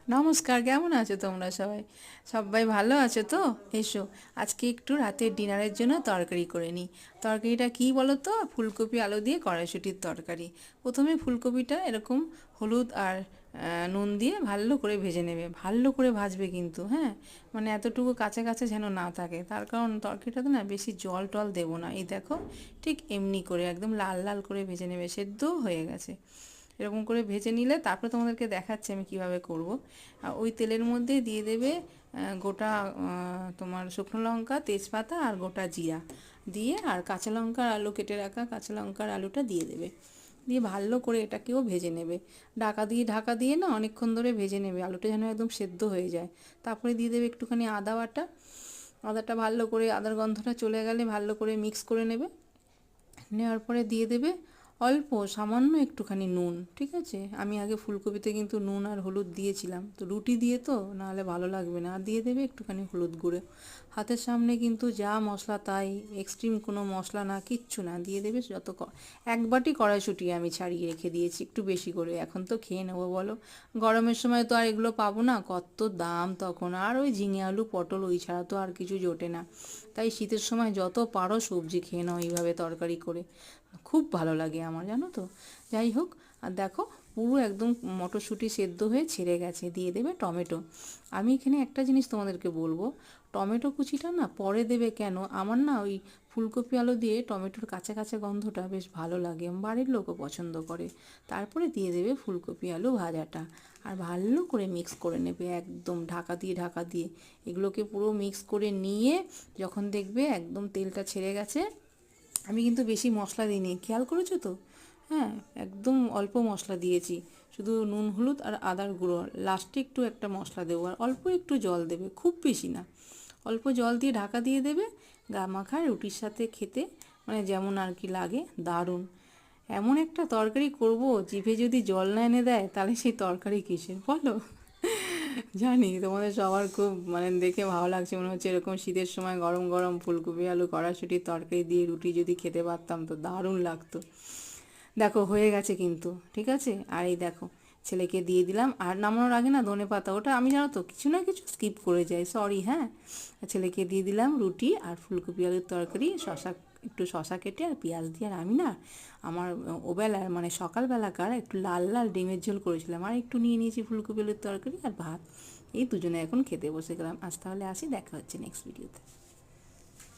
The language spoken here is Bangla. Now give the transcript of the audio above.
নমস্কার, কেমন আছো তোমরা সবাই? সবাই ভালো আছো তো? এসো, আজকে একটু রাতের ডিনারের জন্য তরকারি করে নিই। তরকারিটা কী বলো তো? ফুলকপি আলু দিয়ে কড়াইশুঁটির তরকারি। প্রথমে ফুলকপিটা এরকম হলুদ আর নুন দিয়ে ভালো করে ভেজে নেবে, ভালো করে ভাজবে কিন্তু, হ্যাঁ? মানে এতটুকু কাঁচা কাঁচা যেন না থাকে, তার কারণ তরকারিটাতে না বেশি জল টল দেবো না। এই দেখো, ঠিক এমনি করে একদম লাল লাল করে ভেজে নেবে, সেদ্ধও হয়ে গেছে। এরকম করে ভেজে নিলে তারপরে তোমাদেরকে দেখাচ্ছি আমি কিভাবে করব। ওই তেলের মধ্যে দিয়ে দেবে গোটা তোমার শুকনো লঙ্কা, তেজপাতা আর গোটা জিরা দিয়ে, আর কাঁচা লঙ্কার আলু, কেটে রাখা কাঁচা লঙ্কার আলুটা দিয়ে দেবে। দিয়ে ভালো করে এটাকেও ভেজে নেবে, ঢাকা দিয়ে না অনেকক্ষণ ধরে ভেজে নেবে, আলুটা যেন একদম সেদ্ধ হয়ে যায়। তারপরে দিয়ে দেবে একটুখানি আদা বাটা। আদাটা ভালো করে, আদার গন্ধটা চলে গেলে ভালো করে মিক্স করে নেবে। নেওয়ার পরে দিয়ে দেবে অল্প সামান্য একটুখানি নুন, ঠিক আছে? আমি আগে ফুলকপিতে কিন্তু নুন আর হলুদ দিয়েছিলাম, তো রুটি দিয়ে তো নাহলে ভালো লাগবে না। আর দিয়ে দেবে একটুখানি হলুদ গুঁড়ো। হাতের সামনে কিন্তু যা মশলা তাই, এক্সট্রিম কোনো মশলা না, কিচ্ছু না। দিয়ে দেবে এক বাটি কড়াইশুঁটি আমি ছাড়িয়ে রেখে দিয়েছি একটু বেশি করে, এখন তো খেয়ে নেবো বলো। গরমের সময় তো আর এগুলো পাবো না, কত দাম তখন। আর ওই ঝিঙে আলু পটল ওই ছাড়া তো আর কিছু জোটে না। তাই শীতের সময় যত পারো সবজি খেয়ে নাও এইভাবে তরকারি করে, খুব ভালো লাগে আমার, জানো তো। যাই হোক, আর দেখো পুরো একদম মটরশুঁটি সেদ্ধ হয়ে ছেড়ে গেছে। দিয়ে দেবে টমেটো। আমি এখানে একটা জিনিস তোমাদেরকে বলবো, টমেটো কুচিটা না পরে দেবে কেন, আমার না ওই ফুলকপি আলু দিয়ে টমেটোর কাঁচা কাঁচা গন্ধটা বেশ ভালো লাগে, বাড়ির লোকও পছন্দ করে। তারপরে দিয়ে দেবে ফুলকপি আলু ভাজাটা, আর ভালো করে মিক্স করে নেবে একদম ঢাকা দিয়ে। এগুলোকে পুরো মিক্স করে নিয়ে যখন দেখবে একদম তেলটা ছেড়ে গেছে, আমি কিন্তু বেশি মশলা দিইনি, খেয়াল করেছো তো? হ্যাঁ, একদম অল্প মশলা দিয়েছি, শুধু নুন হলুদ আর আদার গুঁড়ো। লাস্টে একটু একটা মশলা দেবো, আর অল্প একটু জল দেবে, খুব বেশি না। অল্প জল দিয়ে ঢাকা দিয়ে দেবে। গা মাখা রুটির সাথে খেতে মানে যেমন আর কি লাগে, দারুণ। এমন একটা তরকারি করব, জিভে যদি জল না এনে দেয় তাহলে সেই তরকারি কিসের বলো? জানি তোমাদের সবার খুব মানে দেখে ভালো লাগছে, মনে হচ্ছে এরকম শীতের সময় গরম গরম ফুলকপি আলু কড়াইশুঁটির তরকারি দিয়ে রুটি যদি খেতে পারতাম তো দারুণ লাগতো। দেখো হয়ে গেছে কিন্তু, ঠিক আছে? আর এই দেখো, ছেলেকে দিয়ে দিলাম। আর নামানোর আগে না ধনেপাতা, ওটা আমি জানো তো কিছু না কিছু স্কিপ করে যাই, সরি, হ্যাঁ। ছেলেকে দিয়ে দিলাম রুটি আর ফুলকপি আলুর তরকারি, একটু শশা কেটে আর পেঁয়াজ দিয়ে। আর আমি না আমার ওবেলার মানে সকালবেলাকার একটু লাল লাল ডিমের ঝোল করেছিলাম, আর একটু নিয়ে নিয়েছি ফুলকপি আলুর তরকারি আর ভাত। এই দুজনে এখন খেতে বসে গেলাম। আজ তাহলে আসি, দেখা হচ্ছে নেক্সট ভিডিওতে।